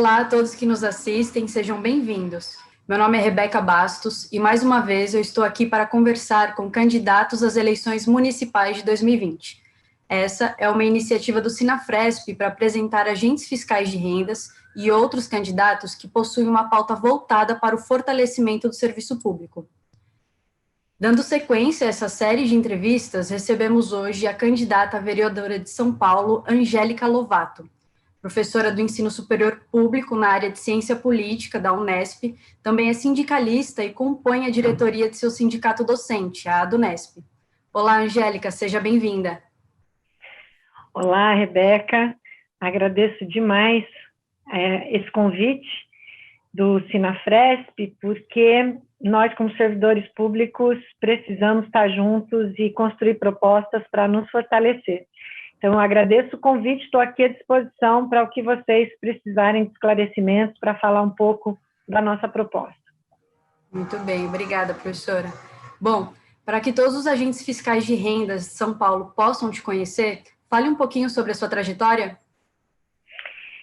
Olá a todos que nos assistem, sejam bem-vindos. Meu nome é Rebeca Bastos e, mais uma vez, eu estou aqui para conversar com candidatos às eleições municipais de 2020. Essa é uma iniciativa do Sinafresp para apresentar agentes fiscais de rendas e outros candidatos que possuem uma pauta voltada para o fortalecimento do serviço público. Dando sequência a essa série de entrevistas, recebemos hoje a candidata a vereadora de São Paulo, Angélica Lovato, professora do ensino superior público na área de ciência política da Unesp, também é sindicalista e compõe a diretoria de seu sindicato docente, a ADUNESP. Olá, Angélica, seja bem-vinda. Olá, Rebeca, agradeço demais esse convite do Sinafresp, porque nós, como servidores públicos, precisamos estar juntos e construir propostas para nos fortalecer. Então, eu agradeço o convite, estou aqui à disposição para o que vocês precisarem de esclarecimentos para falar um pouco da nossa proposta. Muito bem, obrigada, professora. Bom, para que todos os agentes fiscais de rendas de São Paulo possam te conhecer, fale um pouquinho sobre a sua trajetória.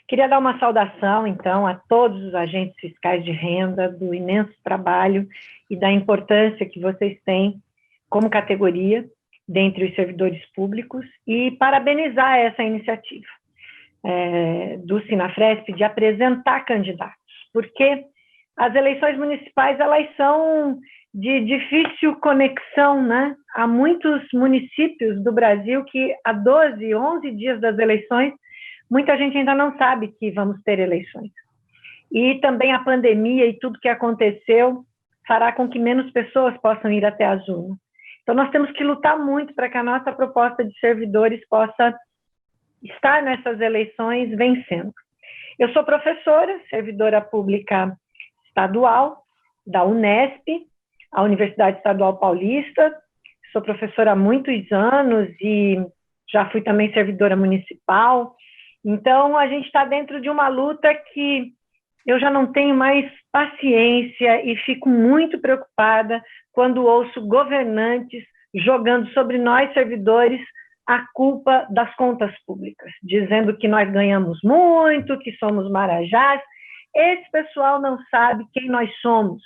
Queria dar uma saudação, então, a todos os agentes fiscais de renda, do imenso trabalho e da importância que vocês têm como categoria dentre os servidores públicos e parabenizar essa iniciativa do Sinafresp de apresentar candidatos, porque as eleições municipais, elas são de difícil conexão, né? Há muitos municípios do Brasil que há 12, 11 dias das eleições, muita gente ainda não sabe que vamos ter eleições. E também a pandemia e tudo que aconteceu fará com que menos pessoas possam ir até as urnas. Então, nós temos que lutar muito para que a nossa proposta de servidores possa estar nessas eleições vencendo. Eu sou professora, servidora pública estadual da Unesp, a Universidade Estadual Paulista. Sou professora há muitos anos e já fui também servidora municipal. Então, a gente está dentro de uma luta que eu já não tenho mais paciência e fico muito preocupada quando ouço governantes jogando sobre nós, servidores, a culpa das contas públicas, dizendo que nós ganhamos muito, que somos marajás. Esse pessoal não sabe quem nós somos.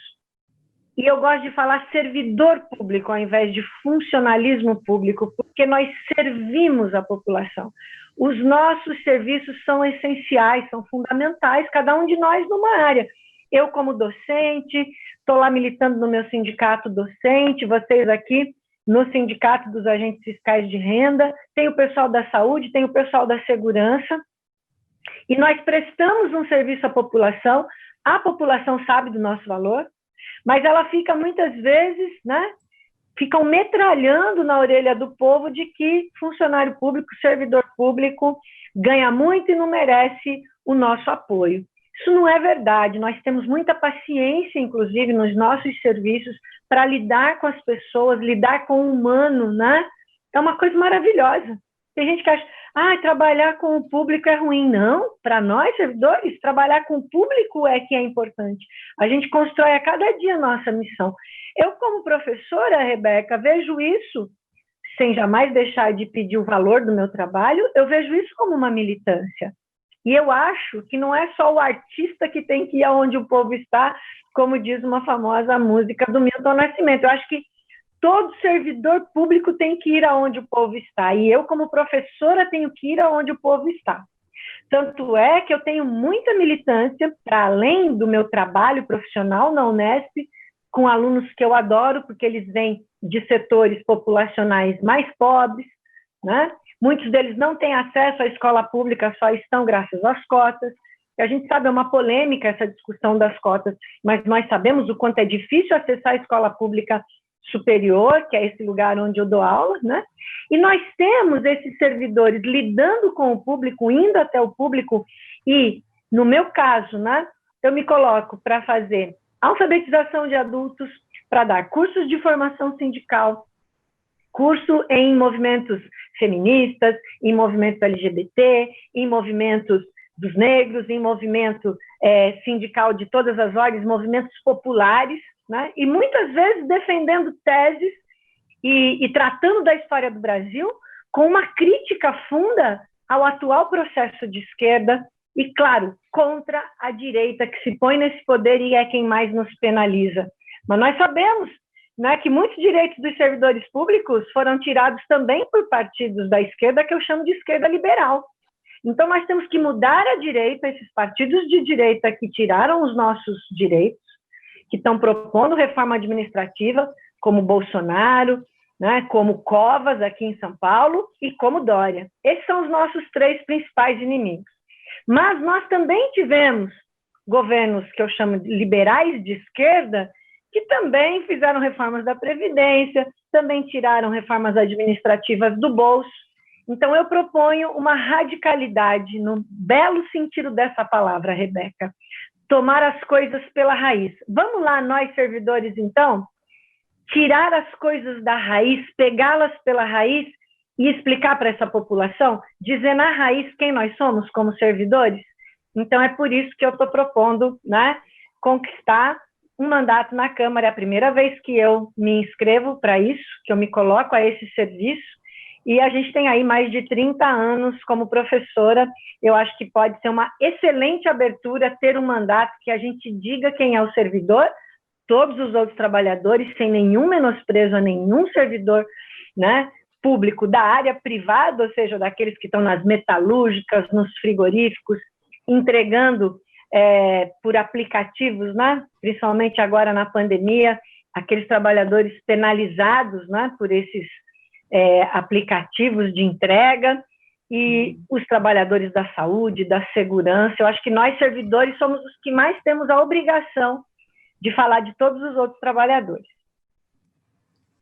E eu gosto de falar servidor público ao invés de funcionalismo público, porque nós servimos a população. Os nossos serviços são essenciais, são fundamentais, cada um de nós numa área. Eu, como docente, estou lá militando no meu sindicato docente, vocês aqui no sindicato dos agentes fiscais de renda, tem o pessoal da saúde, tem o pessoal da segurança, e nós prestamos um serviço à população, a população sabe do nosso valor, mas ela fica muitas vezes, né, ficam metralhando na orelha do povo de que funcionário público, servidor público, ganha muito e não merece o nosso apoio. Isso não é verdade, nós temos muita paciência, inclusive, nos nossos serviços, para lidar com as pessoas, lidar com o humano, né? É uma coisa maravilhosa. Tem gente que acha, trabalhar com o público é ruim. Não, para nós, servidores, trabalhar com o público é que é importante. A gente constrói a cada dia a nossa missão. Eu, como professora, Rebeca, vejo isso, sem jamais deixar de pedir o valor do meu trabalho, eu vejo isso como uma militância. E eu acho que não é só o artista que tem que ir aonde o povo está, como diz uma famosa música do Milton Nascimento. Eu acho que todo servidor público tem que ir aonde o povo está. E eu, como professora, tenho que ir aonde o povo está. Tanto é que eu tenho muita militância, para além do meu trabalho profissional na Unesp, com alunos que eu adoro, porque eles vêm de setores populacionais mais pobres, né? Muitos deles não têm acesso à escola pública, só estão graças às cotas. E a gente sabe, é uma polêmica essa discussão das cotas, mas nós sabemos o quanto é difícil acessar a escola pública superior, que é esse lugar onde eu dou aula, né? E nós temos esses servidores lidando com o público, indo até o público, e, no meu caso, né, eu me coloco para fazer alfabetização de adultos, para dar cursos de formação sindical, curso em movimentos feministas, em movimentos LGBT, em movimentos dos negros, em movimento sindical de todas as ordens, movimentos populares, né? E muitas vezes defendendo teses e tratando da história do Brasil com uma crítica funda ao atual processo de esquerda e, claro, contra a direita que se põe nesse poder e é quem mais nos penaliza. Mas nós sabemos, né, que muitos direitos dos servidores públicos foram tirados também por partidos da esquerda, que eu chamo de esquerda liberal. Então, nós temos que mudar a direita, esses partidos de direita que tiraram os nossos direitos, que estão propondo reforma administrativa, como Bolsonaro, né, como Covas aqui em São Paulo e como Dória. Esses são os nossos 3 principais inimigos. Mas nós também tivemos governos que eu chamo de liberais de esquerda, que também fizeram reformas da Previdência, também tiraram reformas administrativas do bolso. Então, eu proponho uma radicalidade, no belo sentido dessa palavra, Rebeca, tomar as coisas pela raiz. Vamos lá, nós servidores, então, tirar as coisas da raiz, pegá-las pela raiz e explicar para essa população, dizer na raiz quem nós somos como servidores? Então, é por isso que eu estou propondo, né, conquistar um mandato na Câmara. É a primeira vez que eu me inscrevo para isso, que eu me coloco a esse serviço, e a gente tem aí mais de 30 anos como professora. Eu acho que pode ser uma excelente abertura ter um mandato que a gente diga quem é o servidor, todos os outros trabalhadores, sem nenhum menosprezo a nenhum servidor, né, público da área privada, ou seja, daqueles que estão nas metalúrgicas, nos frigoríficos, entregando por aplicativos, né, principalmente agora na pandemia, aqueles trabalhadores penalizados, né, por esses aplicativos de entrega, e os trabalhadores da saúde, da segurança. Eu acho que nós, servidores, somos os que mais temos a obrigação de falar de todos os outros trabalhadores.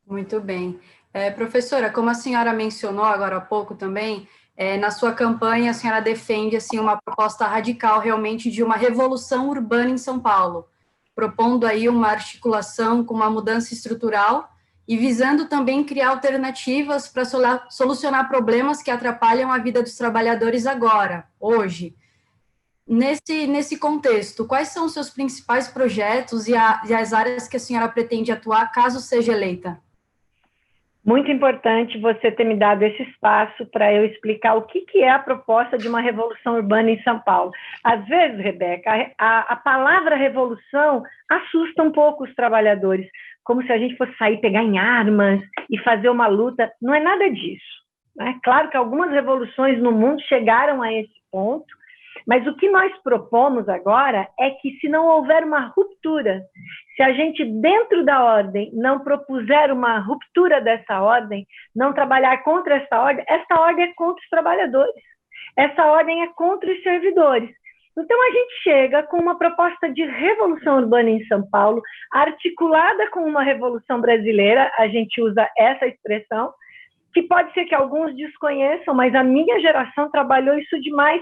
Muito bem. Professora, como a senhora mencionou agora há pouco também, na sua campanha a senhora defende assim, uma proposta radical realmente de uma revolução urbana em São Paulo, propondo aí uma articulação com uma mudança estrutural e visando também criar alternativas para solucionar problemas que atrapalham a vida dos trabalhadores agora, hoje. Nesse contexto, quais são os seus principais projetos e as áreas que a senhora pretende atuar caso seja eleita? Muito importante você ter me dado esse espaço para eu explicar o que é a proposta de uma revolução urbana em São Paulo. Às vezes, Rebeca, a palavra revolução assusta um pouco os trabalhadores, como se a gente fosse sair, pegar em armas e fazer uma luta. Não é nada disso. É claro que algumas revoluções no mundo chegaram a esse ponto, mas o que nós propomos agora é que, se não houver uma ruptura, se a gente, dentro da ordem, não propuser uma ruptura dessa ordem, não trabalhar contra essa ordem é contra os trabalhadores, essa ordem é contra os servidores. Então, a gente chega com uma proposta de revolução urbana em São Paulo, articulada com uma revolução brasileira, a gente usa essa expressão, que pode ser que alguns desconheçam, mas a minha geração trabalhou isso demais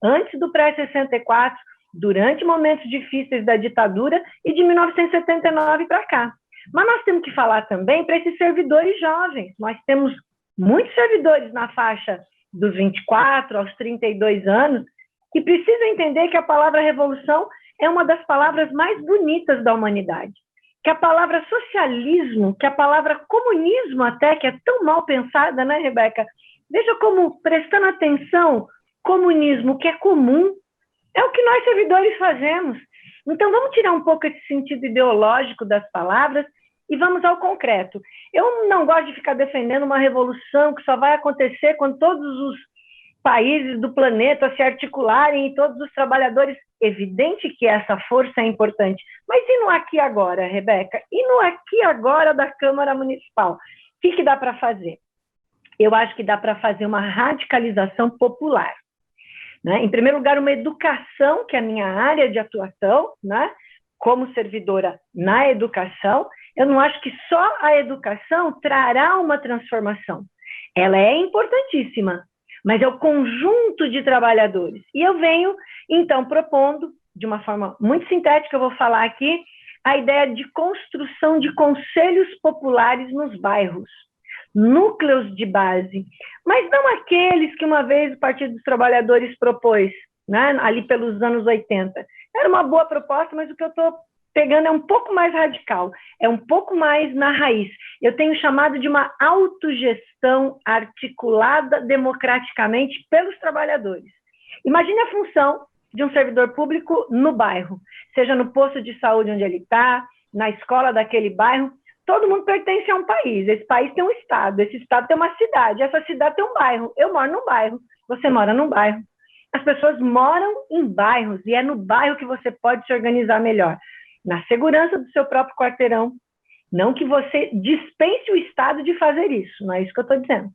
antes do pré-64, durante momentos difíceis da ditadura e de 1979 para cá. Mas nós temos que falar também para esses servidores jovens. Nós temos muitos servidores na faixa dos 24 aos 32 anos que precisam entender que a palavra revolução é uma das palavras mais bonitas da humanidade. Que a palavra socialismo, que a palavra comunismo até, que é tão mal pensada, né, Rebeca? Veja como, prestando atenção, comunismo, que é comum, é o que nós servidores fazemos. Então, vamos tirar um pouco esse sentido ideológico das palavras e vamos ao concreto. Eu não gosto de ficar defendendo uma revolução que só vai acontecer quando todos os países do planeta se articularem e todos os trabalhadores. Evidente que essa força é importante, mas e no aqui e agora, Rebeca? E no aqui e agora da Câmara Municipal? O que dá para fazer? Eu acho que dá para fazer uma radicalização popular. Né? Em primeiro lugar, uma educação, que é a minha área de atuação, né? Como servidora na educação. Eu não acho que só a educação trará uma transformação. Ela é importantíssima, mas é o conjunto de trabalhadores. E eu venho, então, propondo, de uma forma muito sintética, eu vou falar aqui, a ideia de construção de conselhos populares nos bairros, núcleos de base, mas não aqueles que uma vez o Partido dos Trabalhadores propôs, né, ali pelos anos 80. Era uma boa proposta, mas o que eu estou pegando é um pouco mais radical, é um pouco mais na raiz. Eu tenho chamado de uma autogestão articulada democraticamente pelos trabalhadores. Imagine a função de um servidor público no bairro, seja no posto de saúde onde ele está, na escola daquele bairro. Todo mundo pertence a um país, esse país tem um estado, esse estado tem uma cidade, essa cidade tem um bairro. Eu moro num bairro, você mora num bairro. As pessoas moram em bairros e é no bairro que você pode se organizar melhor, na segurança do seu próprio quarteirão. Não que você dispense o Estado de fazer isso, não é isso que eu estou dizendo.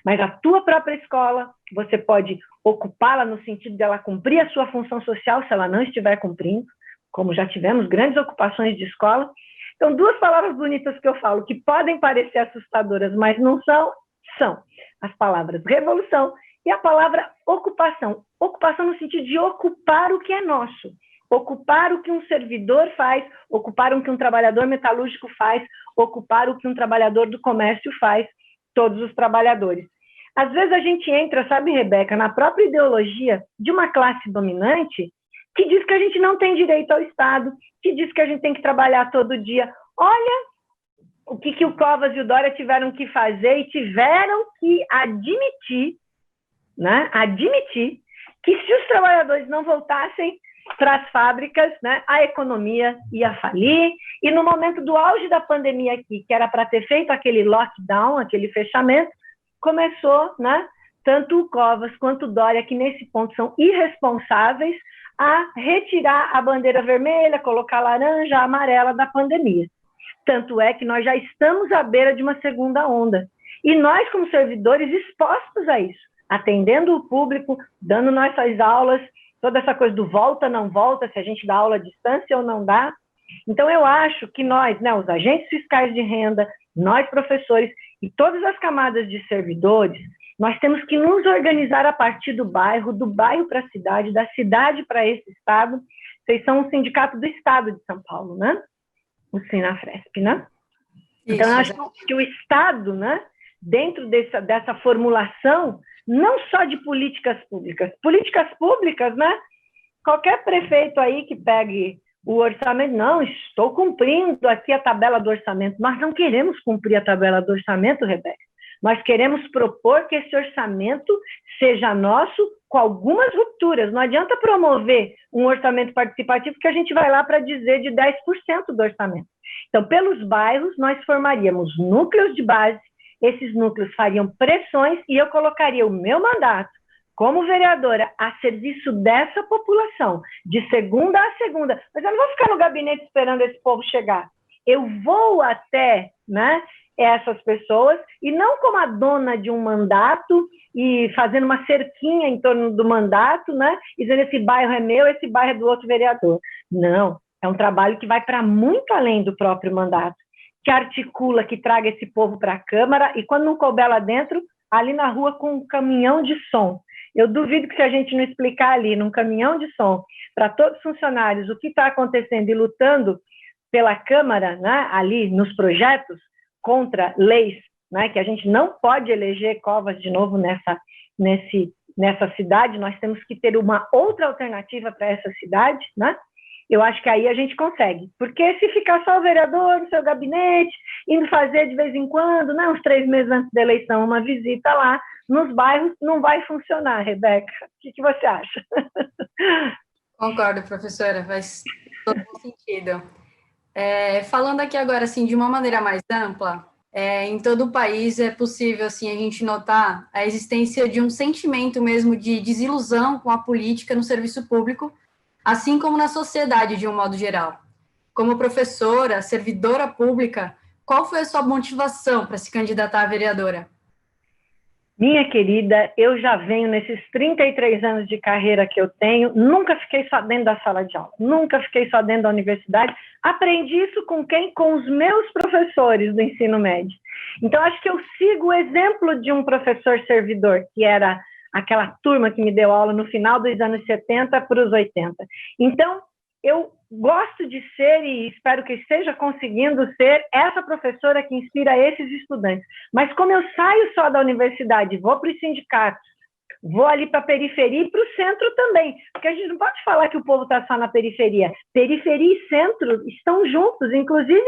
Mas a tua própria escola, você pode ocupá-la no sentido de ela cumprir a sua função social, se ela não estiver cumprindo, como já tivemos grandes ocupações de escola. Então, duas palavras bonitas que eu falo, que podem parecer assustadoras, mas não são, são as palavras revolução e a palavra ocupação. Ocupação no sentido de ocupar o que é nosso. Ocupar o que um servidor faz, ocupar o que um trabalhador metalúrgico faz, ocupar o que um trabalhador do comércio faz, todos os trabalhadores. Às vezes a gente entra, sabe, Rebeca, na própria ideologia de uma classe dominante que diz que a gente não tem direito ao Estado, que diz que a gente tem que trabalhar todo dia. Olha o que o Covas e o Dória tiveram que fazer e tiveram que admitir, né? Admitir que se os trabalhadores não voltassem para as fábricas, né, a economia ia falir, e no momento do auge da pandemia aqui, que era para ter feito aquele lockdown, aquele fechamento, começou, né, tanto o Covas quanto o Dória, que nesse ponto são irresponsáveis, a retirar a bandeira vermelha, colocar a laranja, a amarela da pandemia. Tanto é que nós já estamos à beira de uma segunda onda. E nós, como servidores, expostos a isso, atendendo o público, dando nossas aulas, toda essa coisa do volta, não volta, se a gente dá aula à distância ou não dá. Então, eu acho que nós, né, os agentes fiscais de renda, nós, professores, e todas as camadas de servidores, nós temos que nos organizar a partir do bairro para a cidade, da cidade para esse estado. Vocês são um sindicato do estado de São Paulo, né? O Sinafresp, né? Então, eu acho que o estado, né, dentro dessa formulação, não só de políticas públicas, né? Qualquer prefeito aí que pegue o orçamento, não, estou cumprindo aqui a tabela do orçamento. Nós não queremos cumprir a tabela do orçamento, Rebeca. Nós queremos propor que esse orçamento seja nosso com algumas rupturas. Não adianta promover um orçamento participativo que a gente vai lá para dizer de 10% do orçamento. Então, pelos bairros, nós formaríamos núcleos de base, esses núcleos fariam pressões e eu colocaria o meu mandato como vereadora a serviço dessa população, de segunda a segunda. Mas eu não vou ficar no gabinete esperando esse povo chegar. Eu vou até, né, essas pessoas, e não como a dona de um mandato e fazendo uma cerquinha em torno do mandato, né, e dizendo esse bairro é meu, esse bairro é do outro vereador. Não, é um trabalho que vai para muito além do próprio mandato, que articula, que traga esse povo para a Câmara, e quando não couber lá dentro, ali na rua com um caminhão de som. Eu duvido que se a gente não explicar ali, num caminhão de som, para todos os funcionários, o que está acontecendo e lutando pela Câmara, né, ali nos projetos, contra leis, né, que a gente não pode eleger Covas de novo nessa cidade, nós temos que ter uma outra alternativa para essa cidade, né? Eu acho que aí a gente consegue, porque se ficar só o vereador no seu gabinete, indo fazer de vez em quando, né, uns 3 meses antes da eleição, uma visita lá nos bairros, não vai funcionar, Rebeca. O que você acha? Concordo, professora, faz todo sentido. Falando aqui agora, assim, de uma maneira mais ampla, em todo o país é possível, assim, a gente notar a existência de um sentimento mesmo de desilusão com a política no serviço público, assim como na sociedade de um modo geral. Como professora, servidora pública, qual foi a sua motivação para se candidatar a vereadora? Minha querida, eu já venho nesses 33 anos de carreira que eu tenho, nunca fiquei só dentro da sala de aula, nunca fiquei só dentro da universidade. Aprendi isso com quem? Com os meus professores do ensino médio. Então, acho que eu sigo o exemplo de um professor servidor, que era aquela turma que me deu aula no final dos anos 70 para os 80. Então, eu gosto de ser, e espero que esteja conseguindo ser, essa professora que inspira esses estudantes. Mas como eu saio só da universidade, vou para os sindicatos, vou ali para a periferia e para o centro também, porque a gente não pode falar que o povo está só na periferia. Periferia e centro estão juntos, inclusive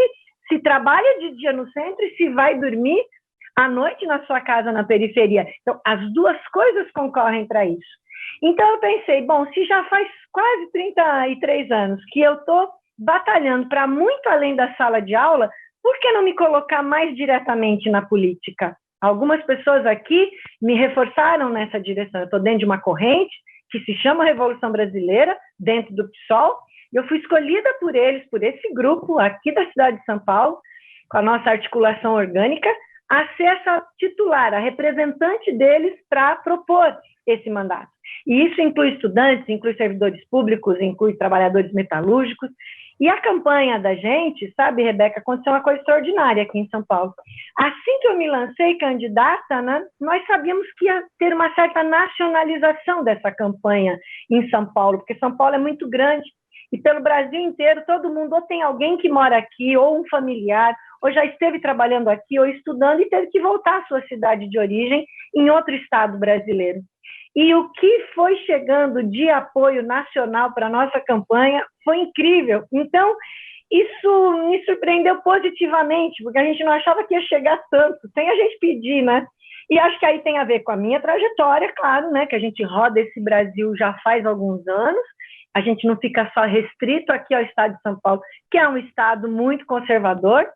se trabalha de dia no centro e se vai dormir à noite na sua casa na periferia. Então, as duas coisas concorrem para isso. Então eu pensei, bom, se já faz quase 33 anos que eu estou batalhando para muito além da sala de aula, por que não me colocar mais diretamente na política? Algumas pessoas aqui me reforçaram nessa direção. Eu estou dentro de uma corrente que se chama Revolução Brasileira, dentro do PSOL. Eu fui escolhida por eles, por esse grupo aqui da cidade de São Paulo, com a nossa articulação orgânica, a ser essa titular, a representante deles para propor esse mandato. E isso inclui estudantes, inclui servidores públicos, inclui trabalhadores metalúrgicos. E a campanha da gente, sabe, Rebeca, aconteceu uma coisa extraordinária aqui em São Paulo. Assim que eu me lancei candidata, né, nós sabíamos que ia ter uma certa nacionalização dessa campanha em São Paulo, porque São Paulo é muito grande. E pelo Brasil inteiro, todo mundo ou tem alguém que mora aqui, ou um familiar, ou já esteve trabalhando aqui, ou estudando, e teve que voltar à sua cidade de origem em outro estado brasileiro. E o que foi chegando de apoio nacional para a nossa campanha foi incrível. Então, isso me surpreendeu positivamente, porque a gente não achava que ia chegar tanto, sem a gente pedir, né? E acho que aí tem a ver com a minha trajetória, claro, né? Que a gente roda esse Brasil já faz alguns anos, a gente não fica só restrito aqui ao estado de São Paulo, que é um estado muito conservador,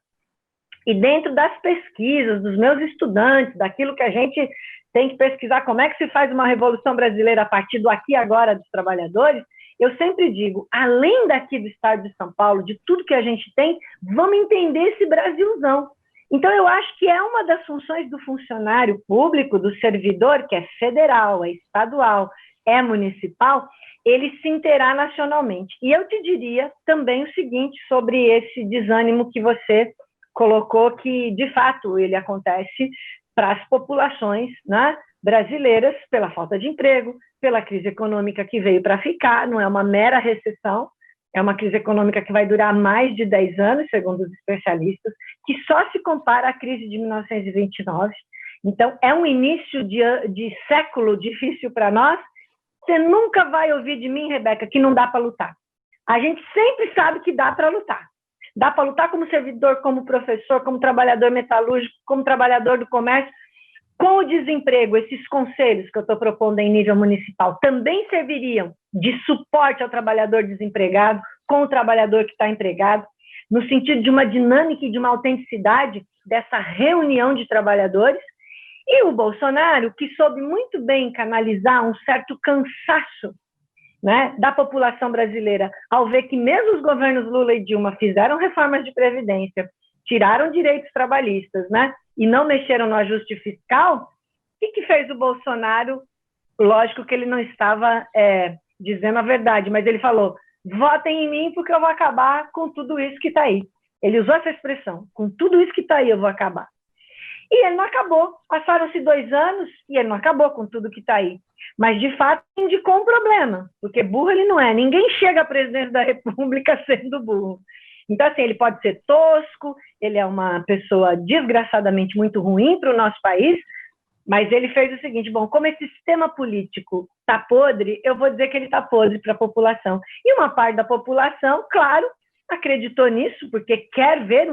e dentro das pesquisas, dos meus estudantes, daquilo que a gente tem que pesquisar como é que se faz uma revolução brasileira a partir do aqui e agora dos trabalhadores, eu sempre digo, além daqui do estado de São Paulo, de tudo que a gente tem, vamos entender esse Brasilzão. Então, eu acho que é uma das funções do funcionário público, do servidor, que é federal, é estadual, é municipal, ele se inteirar nacionalmente. E eu te diria também o seguinte sobre esse desânimo que você colocou, que de fato ele acontece para as populações, né, brasileiras, pela falta de emprego, pela crise econômica que veio para ficar, não é uma mera recessão, é uma crise econômica que vai durar mais de 10 anos, segundo os especialistas, que só se compara à crise de 1929. Então, é um início de século difícil para nós. Você nunca vai ouvir de mim, Rebeca, que não dá para lutar. A gente sempre sabe que dá para lutar. Dá para lutar como servidor, como professor, como trabalhador metalúrgico, como trabalhador do comércio. Com o desemprego, esses conselhos que eu estou propondo em nível municipal também serviriam de suporte ao trabalhador desempregado, com o trabalhador que está empregado, no sentido de uma dinâmica e de uma autenticidade dessa reunião de trabalhadores. E o Bolsonaro, que soube muito bem canalizar um certo cansaço, né, da população brasileira, ao ver que mesmo os governos Lula e Dilma fizeram reformas de previdência, tiraram direitos trabalhistas, né, e não mexeram no ajuste fiscal, o que fez o Bolsonaro? Lógico que ele não estava dizendo a verdade, mas ele falou, votem em mim porque eu vou acabar com tudo isso que está aí. Ele usou essa expressão, com tudo isso que está aí eu vou acabar. E ele não acabou. Passaram-se 2 anos e ele não acabou com tudo que está aí. Mas, de fato, indicou um problema, porque burro ele não é. Ninguém chega a presidente da República sendo burro. Então, assim, ele pode ser tosco, ele é uma pessoa desgraçadamente muito ruim para o nosso país, mas ele fez o seguinte, bom, como esse sistema político está podre, eu vou dizer que ele está podre para a população. E uma parte da população, claro, acreditou nisso, porque quer ver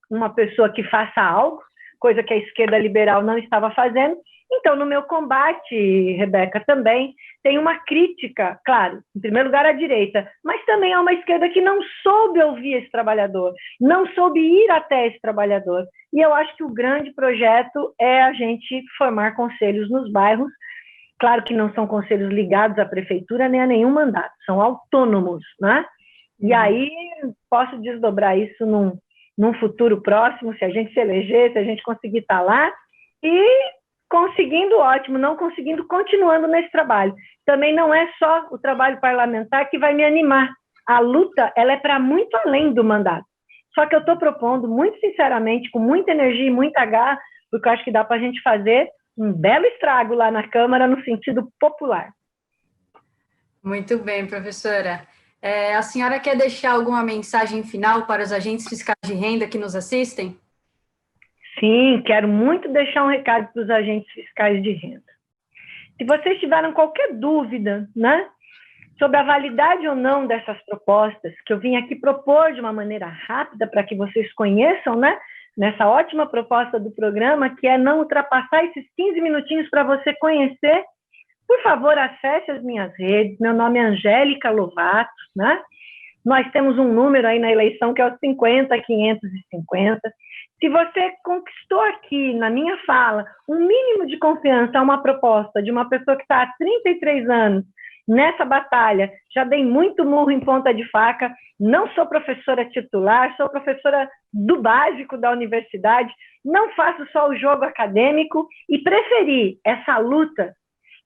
uma pessoa que faça algo, coisa que a esquerda liberal não estava fazendo. Então, no meu combate, Rebeca, também tem uma crítica, claro, em primeiro lugar à direita, mas também há uma esquerda que não soube ouvir esse trabalhador, não soube ir até esse trabalhador. E eu acho que o grande projeto é a gente formar conselhos nos bairros, claro que não são conselhos ligados à prefeitura nem a nenhum mandato, são autônomos, né? E aí posso desdobrar isso num futuro próximo, se a gente se eleger, se a gente conseguir estar lá, e conseguindo, ótimo, não conseguindo, continuando nesse trabalho. Também não é só o trabalho parlamentar que vai me animar. A luta, ela é para muito além do mandato. Só que eu estou propondo, muito sinceramente, com muita energia e muita garra, porque eu acho que dá para a gente fazer um belo estrago lá na Câmara no sentido popular. Muito bem, professora. A senhora quer deixar alguma mensagem final para os agentes fiscais de renda que nos assistem? Sim, quero muito deixar um recado para os agentes fiscais de renda. Se vocês tiveram qualquer dúvida, né, sobre a validade ou não dessas propostas, que eu vim aqui propor de uma maneira rápida para que vocês conheçam, né, nessa ótima proposta do programa, que é não ultrapassar esses 15 minutinhos para você conhecer por favor, acesse as minhas redes. Meu nome é Angélica Lovato, né? Nós temos um número aí na eleição que é o 50550. Se você conquistou aqui, na minha fala, um mínimo de confiança a uma proposta de uma pessoa que está há 33 anos nessa batalha, já dei muito murro em ponta de faca, não sou professora titular, sou professora do básico da universidade, não faço só o jogo acadêmico e preferi essa luta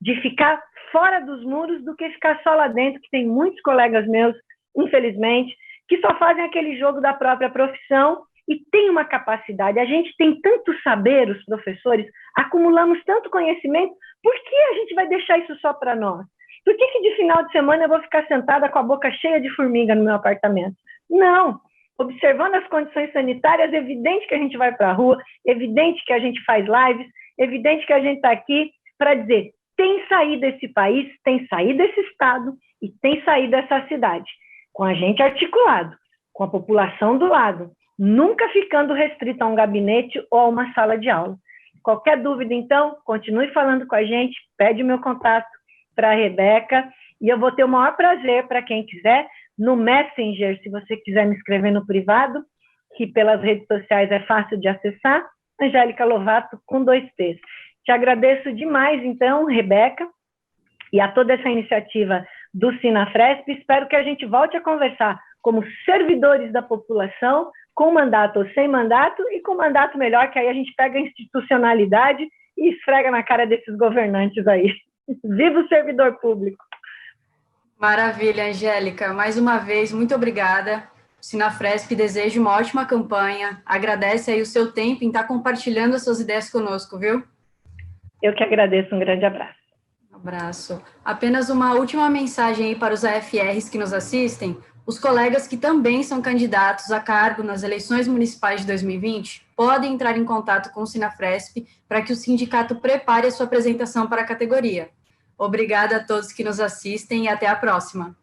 de ficar fora dos muros do que ficar só lá dentro, que tem muitos colegas meus, infelizmente, que só fazem aquele jogo da própria profissão e tem uma capacidade. A gente tem tanto saber, os professores, acumulamos tanto conhecimento, por que a gente vai deixar isso só para nós? Por que de final de semana eu vou ficar sentada com a boca cheia de formiga no meu apartamento? Não. Observando as condições sanitárias, é evidente que a gente vai para a rua, é evidente que a gente faz lives, é evidente que a gente está aqui para dizer, tem saído desse país, tem saído desse estado e tem saído dessa cidade. Com a gente articulado, com a população do lado, nunca ficando restrito a um gabinete ou a uma sala de aula. Qualquer dúvida, então, continue falando com a gente, pede o meu contato para a Rebeca, e eu vou ter o maior prazer para quem quiser, no Messenger, se você quiser me escrever no privado, que pelas redes sociais é fácil de acessar, Angélica Lovato, com 2 T's. Te agradeço demais, então, Rebeca, e a toda essa iniciativa do Sinafresp. Espero que a gente volte a conversar como servidores da população, com mandato ou sem mandato, e com mandato melhor, que aí a gente pega a institucionalidade e esfrega na cara desses governantes aí. Viva o servidor público! Maravilha, Angélica. Mais uma vez, muito obrigada. O Sinafresp deseja uma ótima campanha. Agradece aí o seu tempo em estar compartilhando as suas ideias conosco, viu? Eu que agradeço. Um grande abraço. Um abraço. Apenas uma última mensagem aí para os AFRs que nos assistem. Os colegas que também são candidatos a cargo nas eleições municipais de 2020 podem entrar em contato com o Sinafresp para que o sindicato prepare a sua apresentação para a categoria. Obrigada a todos que nos assistem e até a próxima.